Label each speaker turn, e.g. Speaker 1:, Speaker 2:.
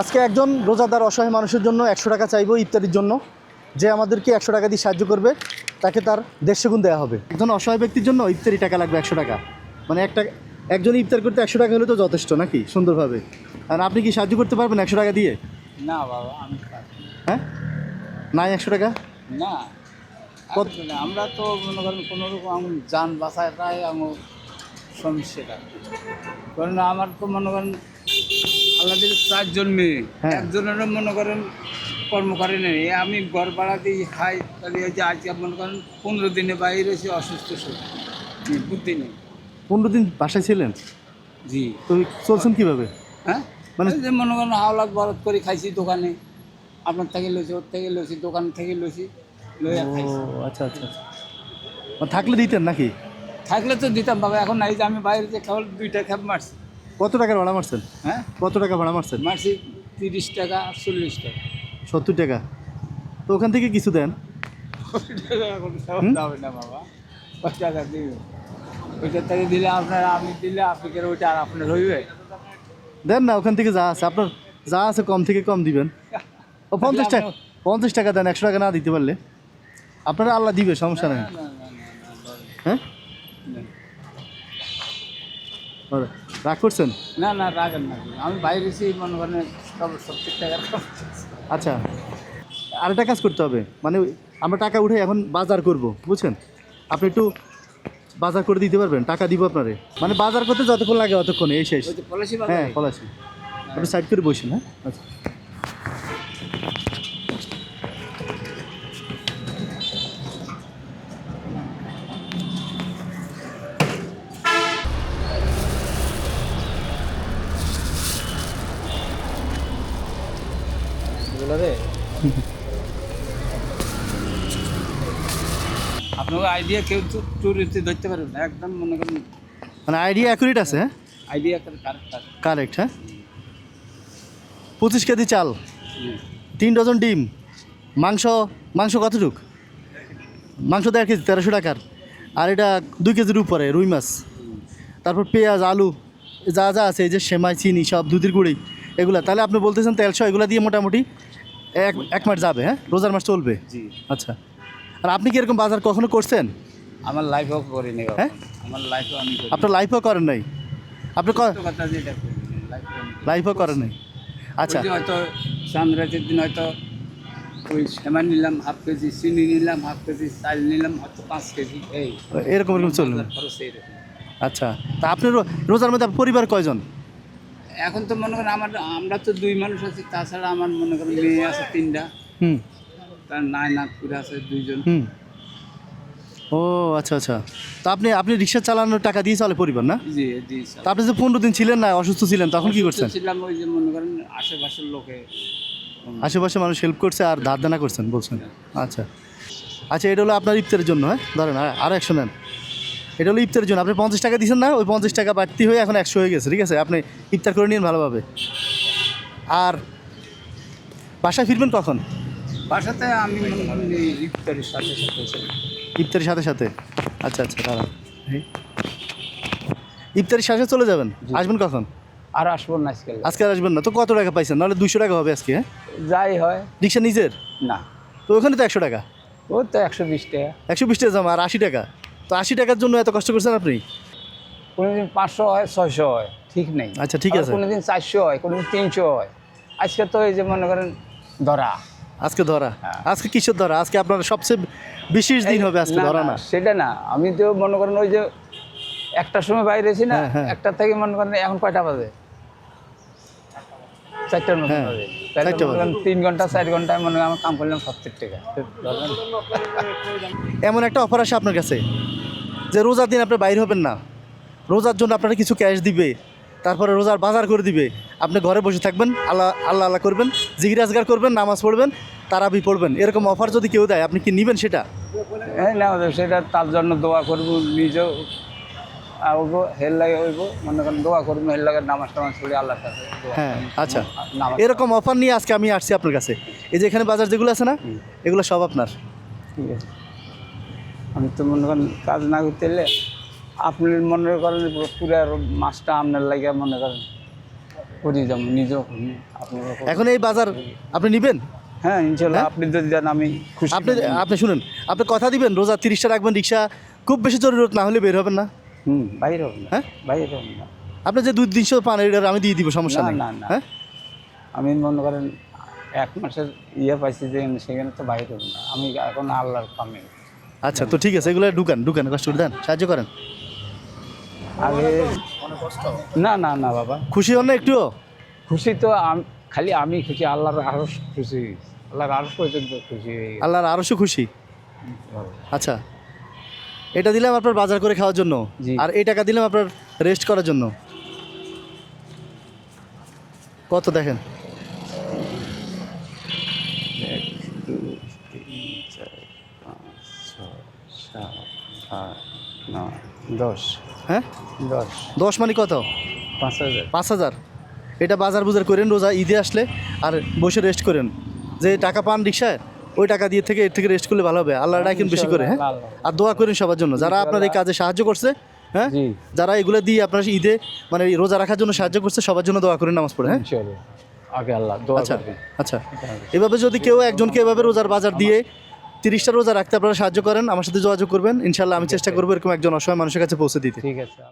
Speaker 1: আজকে একজন রোজাদার অসহায় মানুষের জন্য 100 টাকা চাইবো ইফতারির জন্য। যে আমাদেরকে 100 টাকা দিয়ে সাহায্য করবে তাকে তার 150 গুণ দেওয়া হবে। একজন অসহায় ব্যক্তির জন্য ইফতারি টাকা লাগবে 100 টাকা। মানে একজন ইফতার করতে 100 টাকা হলে তো যথেষ্ট নাকি, সুন্দরভাবে। আর আপনি কি সাহায্য করতে পারবেন 100 টাকা দিয়ে?
Speaker 2: না বাবা, আমি
Speaker 1: হ্যাঁ, নাই 100 টাকা
Speaker 2: না। আমরা তো মনে করেন কোনো রকম যান বাঁচাটাই আমার সমস্যাটা। কারণ আমার তো মনে করেন আল্লাহ দিলে 4 জন মেয়ে,
Speaker 1: হ্যাঁ।
Speaker 2: একজনেরও মনে করেন কর্ম করে নেই। আমি ঘর ভাড়া দিয়ে খাই, তাহলে এই যে আজকে মনে করেন 15 দিনে বাইরে এসে অসুস্থ বুদ্ধি নেই।
Speaker 1: 15 দিন বাসায় ছিলেন?
Speaker 2: জি।
Speaker 1: তো চলছেন কীভাবে?
Speaker 2: হ্যাঁ, মানে যে মনে করেন হাওলাত বরত করে খাইছি দোকানে, আপনার থেকে লইছি, ওর থেকে লইছি, দোকান থেকে লইছি, লইয়া খাইছি।
Speaker 1: ও আচ্ছা আচ্ছা আচ্ছা। থাকলে দিতেন নাকি?
Speaker 2: থাকলে তো দিতাম বাবা, এখন নাই যে আমি বাইরে যে কেবল 2টা খ্যাপ মারছি।
Speaker 1: কত টাকার ভাড়া মারছেন?
Speaker 2: হ্যাঁ,
Speaker 1: কত টাকা ভাড়া মারছেন?
Speaker 2: মারছি 30 টাকা, 40 টাকা।
Speaker 1: 70 টাকা। তো ওখান থেকে কিছু দেন।
Speaker 2: এখন হবে না বাবা, 5 টাকা দিবে। ওইটা থেকে দিলে আপনার, আমি দিলে আপনার ওইটা আর আপনার হইবে।
Speaker 1: দেন না, ওখান থেকে যা আছে আপনার, যা আছে কম থেকে কম দিবেন। ও 50 টাকা, 50 টাকা দেন, 100 টাকা না দিতে পারলে আপনারা আল্লাহ দিবে, সমস্যা নেই। হ্যাঁ, রাগ করছেন?
Speaker 2: না না, রাখেন না, আমি বাইরে এসে মনে করেন 70 টাকা।
Speaker 1: আচ্ছা, আরেকটা কাজ করতে হবে, মানে আমরা টাকা উঠে এখন বাজার করব, বুঝছেন? আপনি একটু বাজার করে দিতে পারবেন? টাকা দিব আপনারে, মানে বাজার করতে যতক্ষণ লাগে অতক্ষণে এই শেষ। হ্যাঁ, পলাশি। আপনি সাইড করে বসেন। হ্যাঁ, আচ্ছা।
Speaker 2: আপনার আইডিয়া কেউ তো চুরিতে ধরতে পারবেন না, একদম মনে করেন
Speaker 1: মানে আইডিয়া অ্যাকুরেট আছে। হ্যাঁ,
Speaker 2: আইডিয়া
Speaker 1: কারেক্ট। হ্যাঁ, 25 কেজি চাল, 3 ডজন ডিম, মাংস কতটুক? মাংস 1.5 কেজি, 1300 টাকার। আর এটা 2 কেজির উপরে রুই মাছ। তারপর পেঁয়াজ, আলু, যা যা আছে, এই যে সেমাই, চিনি, সব দুধের গুঁড়ি, এগুলা। তাহলে আপনি বলতেছেন তেলসহ এগুলো দিয়ে মোটামুটি এক মাস যাবে। হ্যাঁ, রোজার মাস চলবে।
Speaker 2: জি।
Speaker 1: আচ্ছা, আর আপনি কি এরকম বাজার কখনো করছেন?
Speaker 2: আমার লাইফও করিনি।
Speaker 1: হ্যাঁ,
Speaker 2: আমার লাইফও আমি করি।
Speaker 1: আপনার লাইফও করেন নাই? আপনি
Speaker 2: কথা যেটা
Speaker 1: লাইফও করেন নাই? আচ্ছা,
Speaker 2: হয়তো চাঁদরাতের দিন হয়তো ওই সেমাই নিলাম 1/2 কেজি, চিনি নিলাম 1/2 কেজি, চাল নিলাম হয়তো 5 কেজি,
Speaker 1: এরকম চলবে।
Speaker 2: খরচ এইরকম।
Speaker 1: আচ্ছা, তা আপনার রোজার মধ্যে পরিবার কয়জন?
Speaker 2: এখন তো মনে করেন আমরা তো 2 মানুষ আছি, তাছাড়া আমার মনে করেন মেয়ে আছে 3টা, তার নাতপুরে আছে 2 জন।
Speaker 1: ও আচ্ছা আচ্ছা। তো আপনি রিক্সা চালানোর টাকা দিয়ে চলে পরিবার না?
Speaker 2: জি জি।
Speaker 1: তা আপনি যে 15 দিন ছিলেন না, অসুস্থ ছিলেন, তখন কি করছেন?
Speaker 2: ছিলাম ওই যে মনে করেন আশেপাশের লোকে,
Speaker 1: আশেপাশে মানুষ হেল্প করছে আর ধার দেনা করছেন বলছেন। আচ্ছা আচ্ছা, এটা হলো আপনার ইফতারের জন্য। হ্যাঁ, ধরেন আর 100 নেন। এটা হলো ইফতারের জন্য। আপনি 50 টাকা দিয়েছেন না, ওই 50 টাকা বাড়তি হয়ে এখন 100 হয়ে গেছে। ঠিক আছে, আপনি ইফতার করে নিন ভালোভাবে। আর বাসায় ফিরবেন কখন?
Speaker 2: বাসাতে আমি মনে করেন ইফতারের সাথে সাথে।
Speaker 1: ইফতারের সাথে সাথে? আচ্ছা আচ্ছা, দাঁড়ান। ইফতারের সাথে চলে যাবেন? আসবেন কখন?
Speaker 2: আর আসবো না আজকে।
Speaker 1: আজকে আসবেন না তো? কত টাকা পাইছেন? নাহলে 200 টাকা হবে আজকে। হ্যাঁ,
Speaker 2: যাই হয়।
Speaker 1: রিক্সা নিজের
Speaker 2: না,
Speaker 1: তো ওখানে তো 100 টাকা।
Speaker 2: ও তো 120 টাকা।
Speaker 1: 120 টাকা জমা আর 80 টাকা। তো 80 টাকার জন্য এত কষ্ট করছেন আপনি?
Speaker 2: কোনোদিন 500 হয়, 600 হয়, ঠিক নেই।
Speaker 1: আচ্ছা ঠিক আছে।
Speaker 2: কোনোদিন 400 হয়, কোনোদিন 300 হয়। আজকে তো এই যে মনে করেন ধরা।
Speaker 1: আজকে ধরা? আজকে কিসের ধরা? আজকে আপনার সবচেয়ে বিশেষ দিন হবে আজকে, ধরা না
Speaker 2: সেটা না। আমি তো মনে করেন ওই যে 1টার সময় বাইরে এসি না, 1টা থেকে মনে করেন এখন কয়টা বাজে? 4টার মতো বাজে। তাহলে 3 ঘন্টা 4 ঘন্টায় মনে হয় আমার কাম করলাম 70 টাকা।
Speaker 1: এমন একটা অফার আসে আপনার কাছে যে রোজার দিন আপনি বাইরে হবেন না, রোজার জন্য আপনারা কিছু ক্যাশ দিবে, তারপরে রোজার বাজার করে দিবে। আপনি ঘরে বসে থাকবেন, আল্লাহ আল্লাহ আল্লাহ করবেন, জিকির আজগার করবেন, নামাজ পড়বেন, তারাবি পড়বেন। এরকম অফার যদি কেউ দেয়, আপনি কি নেবেন সেটা?
Speaker 2: হ্যাঁ না, সেটা তার জন্য দোয়া করবো, নিজেও আবো হেল লাগে হইব, মনে করেন দোয়া করবো, হেল লাগে নামাজ টামাজ পড়ে আল্লাহর কাছে।
Speaker 1: হ্যাঁ আচ্ছা, এরকম অফার নিয়ে আজকে আমি আসছি আপনার কাছে। এই যে এখানে বাজার যেগুলো আছে না, এগুলো সব আপনার।
Speaker 2: ঠিক আছে, আমি তো মনে করেন কাজ না করতে এলে আপনি মনে করেন পুরো মাছটা আপনার লাগে মনে করেন করি, যেমন নিজেও করি, আপনারা করুন।
Speaker 1: এখন এই বাজার আপনি নেবেন?
Speaker 2: হ্যাঁ ইনশাল্লাহ, আপনি যদি দেন আমি খুশি।
Speaker 1: আপনি আপনি শুনুন, আপনি কথা দিবেন রোজা 30টা রাখবেন, রিক্সা খুব বেশি জরুরত না হলে বের হবেন না?
Speaker 2: বাইরে হবে না,
Speaker 1: হ্যাঁ?
Speaker 2: বাইরে হবে না।
Speaker 1: আপনি যে 200-300 পান এটা আমি দিয়ে দিব, সমস্যা
Speaker 2: না,
Speaker 1: নেই।
Speaker 2: না, না।
Speaker 1: হ্যাঁ,
Speaker 2: আমি মনে করেন 1 মাসের পাইছি, যে সেখানে তো বাইরে হবে না, আমি এখন আল্লাহর কামে।
Speaker 1: আচ্ছা, তো ঠিক আছে, এগুলো ঢুকান কষ্ট করে দেন, সাহায্য করেন।
Speaker 2: আগে না, না, না বাবা,
Speaker 1: খুশি হন না একটুও?
Speaker 2: খুশি তো খালি আমি খুশি, আল্লাহর আরো খুশি, আল্লাহর আরো পর্যন্ত খুশি হয়ে গেছে।
Speaker 1: আল্লাহর আরশও খুশি। আচ্ছা, এটা দিলাম আপনার বাজার করে খাওয়ার জন্য,
Speaker 2: জি।
Speaker 1: আর এই টাকা দিলাম আপনার রেস্ট করার জন্য। কত দেখেন?
Speaker 2: 1 2 3 4 5 6 7 8 9 10।
Speaker 1: হ্যাঁ,
Speaker 2: 10
Speaker 1: 10 মানে কত?
Speaker 2: 5000।
Speaker 1: 5000। এটা বাজার বুজার করেন রোজা ঈদে আসলে, আর বসে রেস্ট করেন। যে টাকা পান রিক্সায়, ওই টাকা দিয়ে থেকে এর থেকে রেস্ট করলে ভালো হবে। আল্লাহ ডাকেন বেশি করে, হ্যাঁ, আর দোয়া করেন সবার জন্য যারা আপনার এই কাজে সাহায্য করছে। হ্যাঁ,
Speaker 2: জি
Speaker 1: যারা এগুলো দিয়ে আপনার ঈদে মানে রোজা রাখার জন্য সাহায্য করছে, সবার জন্য দোয়া করেন, নামাজ পড়ে। হ্যাঁ,
Speaker 2: ইনশাআল্লাহ, আগে আল্লাহ দোয়া
Speaker 1: আচ্ছা
Speaker 2: করবেন।
Speaker 1: আচ্ছা, এভাবে যদি কেউ একজনকে এভাবে রোজার বাজার দিয়ে 30টা রোজা রাখতে আপনারা সাহায্য করেন, আমার সাথে যোগাযোগ করবেন, ইনশাল্লাহ আমি চেষ্টা করবো এরকম একজন অসহায় মানুষের কাছে পৌঁছে দিতে।
Speaker 2: ঠিক আছে।